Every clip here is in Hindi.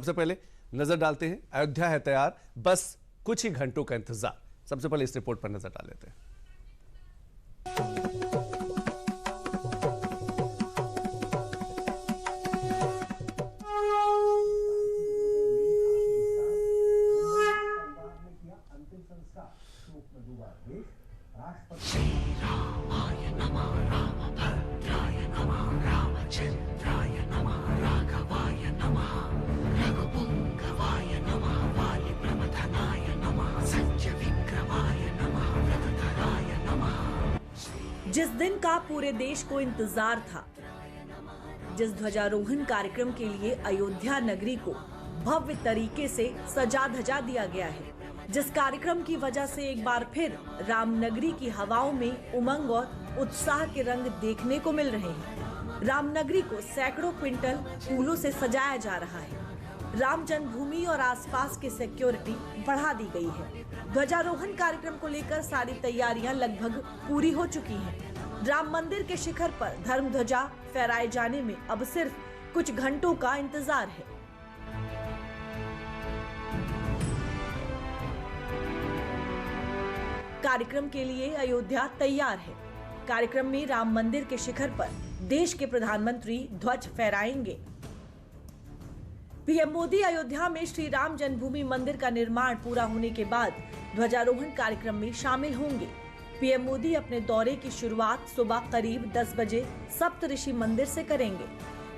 सबसे पहले नजर डालते हैं, अयोध्या है तैयार, बस कुछ ही घंटों का इंतजार। सबसे पहले इस रिपोर्ट पर नजर डाल लेते हैं। जिस दिन का पूरे देश को इंतजार था, जिस ध्वजारोहण कार्यक्रम के लिए अयोध्या नगरी को भव्य तरीके से सजा धजा दिया गया है, जिस कार्यक्रम की वजह से एक बार फिर रामनगरी की हवाओं में उमंग और उत्साह के रंग देखने को मिल रहे हैं। रामनगरी को सैकड़ों क्विंटल फूलों से सजाया जा रहा है। राम जन्मभूमि और आसपास की सिक्योरिटी बढ़ा दी गई है। ध्वजारोहण कार्यक्रम को लेकर सारी तैयारियां लगभग पूरी हो चुकी हैं। राम मंदिर के शिखर पर धर्म ध्वजा फहराए जाने में अब सिर्फ कुछ घंटों का इंतजार है। कार्यक्रम के लिए अयोध्या तैयार है। कार्यक्रम में राम मंदिर के शिखर पर देश के प्रधानमंत्री ध्वज फहराएंगे। पीएम मोदी अयोध्या में श्री राम जन्मभूमि मंदिर का निर्माण पूरा होने के बाद ध्वजारोहण कार्यक्रम में शामिल होंगे। पीएम मोदी अपने दौरे की शुरुआत सुबह करीब 10 बजे सप्तऋषि मंदिर से करेंगे।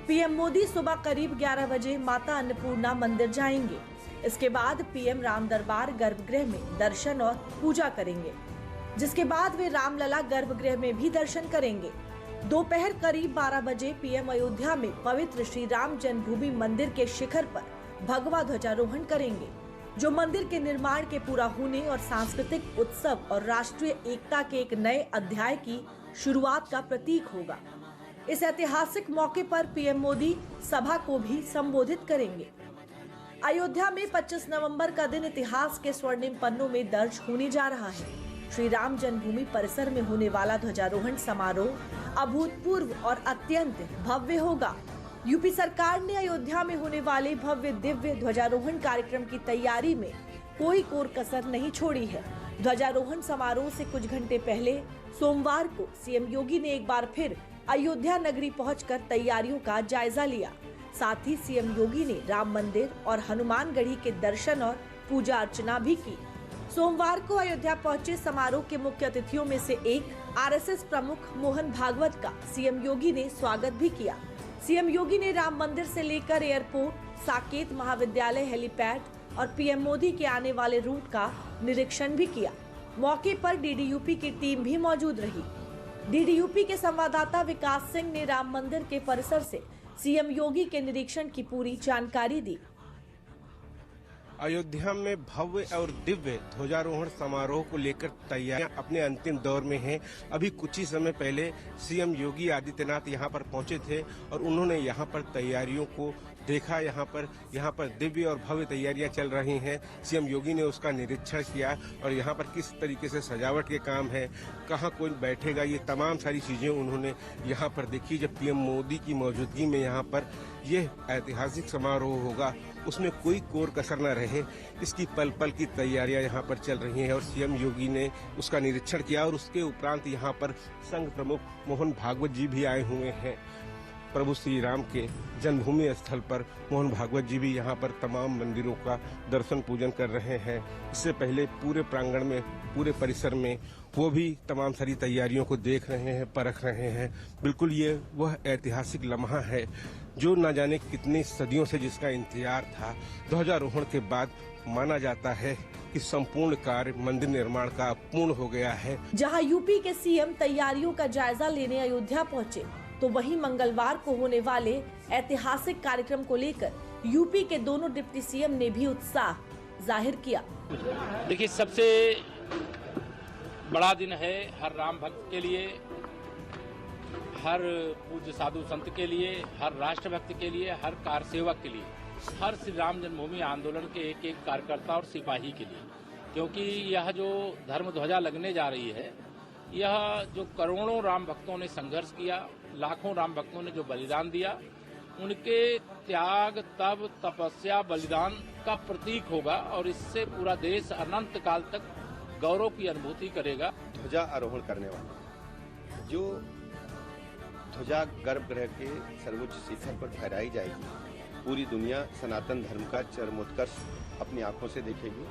पीएम मोदी सुबह करीब 11 बजे माता अन्नपूर्णा मंदिर जाएंगे। इसके बाद पीएम राम दरबार गर्भगृह में दर्शन और पूजा करेंगे, जिसके बाद वे रामलला गर्भगृह में भी दर्शन करेंगे। दोपहर करीब 12 बजे पीएम अयोध्या में पवित्र श्री राम जन्मभूमि मंदिर के शिखर पर भगवा ध्वजारोहण करेंगे, जो मंदिर के निर्माण के पूरा होने और सांस्कृतिक उत्सव और राष्ट्रीय एकता के एक नए अध्याय की शुरुआत का प्रतीक होगा। इस ऐतिहासिक मौके पर पीएम मोदी सभा को भी संबोधित करेंगे। अयोध्या में 25 नवंबर का दिन इतिहास के स्वर्णिम पन्नों में दर्ज होने जा रहा है। श्री राम जन्मभूमि परिसर में होने वाला ध्वजारोहण समारोह अभूतपूर्व और अत्यंत भव्य होगा। यूपी सरकार ने अयोध्या में होने वाले भव्य दिव्य ध्वजारोहण कार्यक्रम की तैयारी में कोई कोर कसर नहीं छोड़ी है। ध्वजारोहण समारोह से कुछ घंटे पहले सोमवार को सीएम योगी ने एक बार फिर अयोध्या नगरी पहुंचकर तैयारियों का जायजा लिया। साथ ही सीएम योगी ने राम मंदिर और हनुमानगढ़ी के दर्शन और पूजा अर्चना भी की। सोमवार को अयोध्या पहुंचे समारोह के मुख्य अतिथियों में से एक आरएसएस प्रमुख मोहन भागवत का सीएम योगी ने स्वागत भी किया। सीएम योगी ने राम मंदिर से लेकर एयरपोर्ट, साकेत महाविद्यालय हेलीपैड और पीएम मोदी के आने वाले रूट का निरीक्षण भी किया। मौके पर डीडीयूपी की टीम भी मौजूद रही। डीडीयूपी के संवाददाता विकास सिंह ने राम मंदिर के परिसर से सीएम योगी के निरीक्षण की पूरी जानकारी दी। अयोध्या में भव्य और दिव्य ध्वजारोहण समारोह को लेकर तैयारियां अपने अंतिम दौर में हैं। अभी कुछ ही समय पहले सीएम योगी आदित्यनाथ यहां पर पहुंचे थे और उन्होंने यहां पर तैयारियों को देखा। यहां पर दिव्य और भव्य तैयारियां चल रही हैं। सीएम योगी ने उसका निरीक्षण किया और यहां पर किस तरीके से सजावट के काम है, कहां कौन बैठेगा, ये तमाम सारी चीजें उन्होंने यहां पर देखी। जब पीएम मोदी की मौजूदगी में यहां पर यह ऐतिहासिक समारोह होगा, उसमें कोई कोर कसर न रहे, इसकी पल पल की तैयारियां यहां पर चल रही हैं और सीएम योगी ने उसका निरीक्षण किया। और उसके उपरांत यहां पर संघ प्रमुख मोहन भागवत जी भी आए हुए हैं। प्रभु श्री राम के जन्मभूमि स्थल पर मोहन भागवत जी भी यहाँ पर तमाम मंदिरों का दर्शन पूजन कर रहे हैं। इससे पहले पूरे प्रांगण में, पूरे परिसर में वो भी तमाम सारी तैयारियों को देख रहे हैं, परख रहे हैं। बिल्कुल ये वह ऐतिहासिक लम्हा है जो न जाने कितनी सदियों से जिसका इंतजार था। ध्वजारोहण के बाद माना जाता है कि संपूर्ण कार्य मंदिर निर्माण का पूर्ण हो गया है। जहां यूपी के सीएम तैयारियों का जायजा लेने अयोध्या पहुंचे, तो वहीं मंगलवार को होने वाले ऐतिहासिक कार्यक्रम को लेकर यूपी के दोनों डिप्टी सीएम ने भी उत्साह जाहिर किया। देखिए, सबसे बड़ा दिन है हर राम भक्त के लिए, हर पूज्य साधु संत के लिए, हर राष्ट्र भक्त के लिए, हर कार सेवक के लिए, हर श्री राम जन्मभूमि आंदोलन के एक एक कार्यकर्ता और सिपाही के लिए। क्योंकि यह जो धर्म ध्वजा लगने जा रही है, यह जो करोड़ों राम भक्तों ने संघर्ष किया, लाखों राम भक्तों ने जो बलिदान दिया, उनके त्याग, तप, तपस्या, बलिदान का प्रतीक होगा और इससे पूरा देश अनंत काल तक गौरव की अनुभूति करेगा। ध्वजा आरोहण करने वाला जो ध्वजा गर्भगृह के सर्वोच्च शिखर पर फहराई जाएगी, पूरी दुनिया सनातन धर्म का चरमोत्कर्ष अपनी आंखों से देखेगी।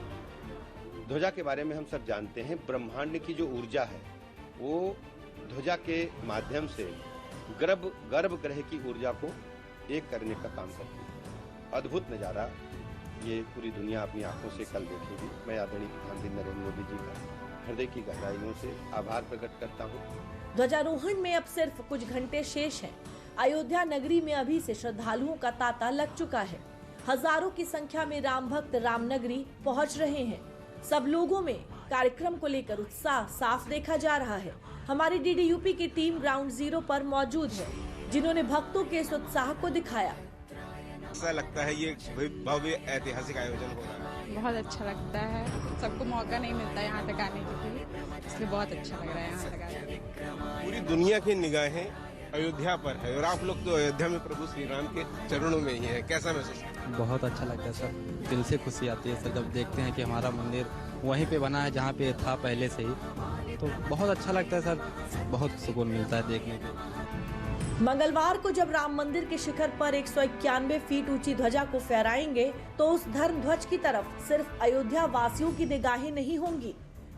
ध्वजा के बारे में हम सब जानते हैं, ब्रह्मांड की जो ऊर्जा है वो ध्वजा के माध्यम से गर्भगृह की ऊर्जा को एक करने का काम करती है। अद्भुत नजारा ये पूरी दुनिया अपनी आंखों से कल देखेगी। मैं आदरणीय प्रधानमंत्री नरेंद्र मोदी जी का हृदय की गहराइयों से आभार प्रकट करता हूँ। ध्वजारोहण में अब सिर्फ कुछ घंटे शेष हैं। अयोध्या नगरी में अभी से श्रद्धालुओं का तांता लग चुका है। हजारों की संख्या में राम भक्त रामनगरी पहुंच रहे हैं। सब लोगों में कार्यक्रम को लेकर उत्साह साफ देखा जा रहा है। हमारी डीडी यूपी की टीम ग्राउंड जीरो पर मौजूद है, जिन्होंने भक्तों के इस उत्साह को दिखाया। ऐसा लगता है ये भव्य ऐतिहासिक आयोजन हो रहा है। बहुत अच्छा लगता है, सबको मौका नहीं मिलता यहाँ तक आने के लिए, इसलिए बहुत अच्छा लग रहा है यहाँ तक आने। पूरी दुनिया की निगाहें अयोध्या पर है और आप लोग तो अयोध्या में प्रभु श्री राम के चरणों में ही है। कैसा महसूस? बहुत अच्छा लगता है सर, दिल से खुशी आती है सर जब देखते हैं कि हमारा मंदिर वहीं पे बना है जहाँ पे था पहले से ही, तो बहुत अच्छा लगता है सर, बहुत सुकून मिलता है देखने को। मंगलवार को जब राम मंदिर के शिखर पर 191 फीट ऊंची ध्वजा को फहराएंगे तो उस धर्म ध्वज की तरफ सिर्फ अयोध्या वासियों की निगाहें नहीं होंगी,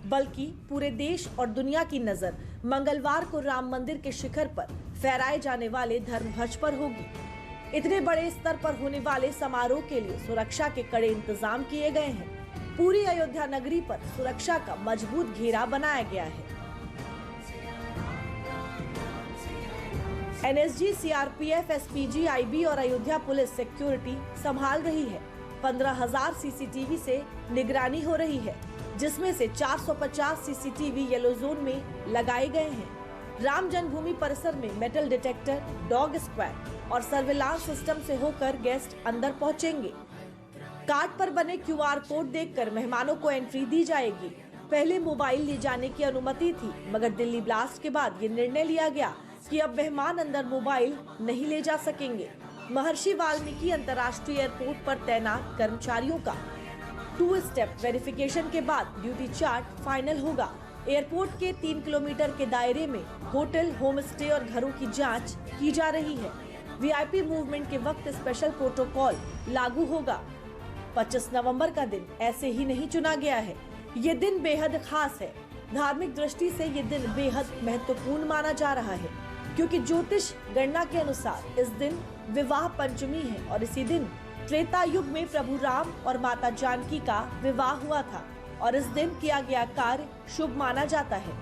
बल्कि पूरे देश और दुनिया की नजर मंगलवार को राम मंदिर के शिखर पर फहराए जाने वाले धर्म ध्वज पर होगी। इतने बड़े स्तर पर होने वाले समारोह के लिए सुरक्षा के कड़े इंतजाम किए गए हैं। पूरी अयोध्या नगरी पर सुरक्षा का मजबूत घेरा बनाया गया है। एनएसजी, सीआरपीएफ, एसपीजी, आईबी और अयोध्या पुलिस सिक्योरिटी संभाल रही है। 15,000 सीसीटीवी से निगरानी हो रही है, जिसमें से 450 सीसीटीवी येलो जोन में लगाए गए हैं। राम जन्मभूमि परिसर में मेटल डिटेक्टर, डॉग स्क्वाड और सर्विलांस सिस्टम से होकर गेस्ट अंदर पहुंचेंगे। कार्ड पर बने क्यूआर कोड देखकर मेहमानों को एंट्री दी जाएगी। पहले मोबाइल ले जाने की अनुमति थी, मगर दिल्ली ब्लास्ट के बाद ये निर्णय लिया गया कि अब मेहमान अंदर मोबाइल नहीं ले जा सकेंगे। महर्षि वाल्मीकि अंतर्राष्ट्रीय एयरपोर्ट पर तैनात कर्मचारियों का 2 स्टेप वेरिफिकेशन के बाद ड्यूटी चार्ट फाइनल होगा। एयरपोर्ट के 3 किलोमीटर के दायरे में होटल, होम स्टे और घरों की जांच की जा रही है। वीआईपी मूवमेंट के वक्त स्पेशल प्रोटोकॉल लागू होगा। 25 नवंबर का दिन ऐसे ही नहीं चुना गया है। ये दिन बेहद खास है। धार्मिक दृष्टि से ये दिन बेहद महत्वपूर्ण माना जा रहा है, क्योंकि ज्योतिष गणना के अनुसार इस दिन विवाह पंचमी है और इसी दिन त्रेता युग में प्रभु राम और माता जानकी का विवाह हुआ था और इस दिन किया गया कार्य शुभ माना जाता है।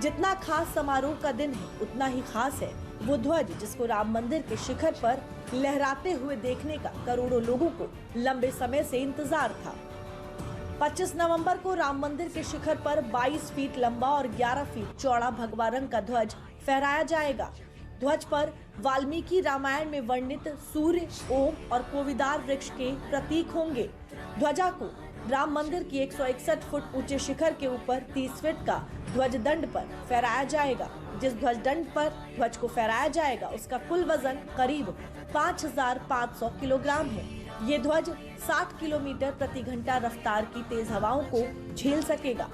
जितना खास समारोह का दिन है, उतना ही खास है वो ध्वज जिसको राम मंदिर के शिखर पर लहराते हुए देखने का करोड़ों लोगों को लंबे समय से इंतजार था। 25 नवंबर को राम मंदिर के शिखर पर 22 फीट लंबा और 11 फीट चौड़ा भगवा रंग का ध्वज फहराया जाएगा। ध्वज पर वाल्मीकि रामायण में वर्णित सूर्य, ओम और कोविदार वृक्ष के प्रतीक होंगे। ध्वजा को राम मंदिर की 161 फुट ऊंचे शिखर के ऊपर 30 फीट का ध्वज दंड पर फहराया जाएगा। जिस ध्वज दंड पर ध्वज को फहराया जाएगा उसका कुल वजन करीब 5,500 किलोग्राम है। ये ध्वज 60 किलोमीटर प्रति घंटा रफ्तार की तेज हवाओं को झेल सकेगा।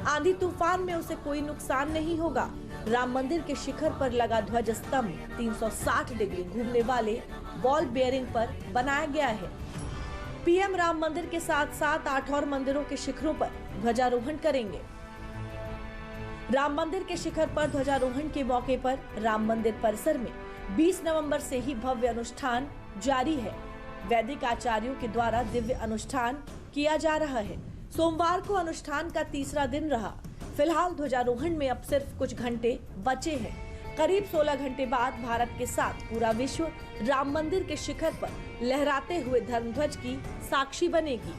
आंधी तूफान में उसे कोई नुकसान नहीं होगा। राम मंदिर के शिखर पर लगा ध्वज स्तंभ 360 डिग्री घूमने वाले बॉल बेयरिंग पर बनाया गया है। पीएम राम मंदिर के साथ साथ 8 और मंदिरों के शिखरों पर ध्वजारोहण करेंगे। राम मंदिर के शिखर पर ध्वजारोहण के मौके पर राम मंदिर परिसर में 20 नवंबर से ही भव्य अनुष्ठान जारी है। वैदिक आचार्यों के द्वारा दिव्य अनुष्ठान किया जा रहा है। सोमवार को अनुष्ठान का तीसरा दिन रहा। फिलहाल ध्वजारोहण में अब सिर्फ कुछ घंटे बचे हैं। करीब 16 घंटे बाद भारत के साथ पूरा विश्व राम मंदिर के शिखर पर लहराते हुए धर्मध्वज की साक्षी बनेगी।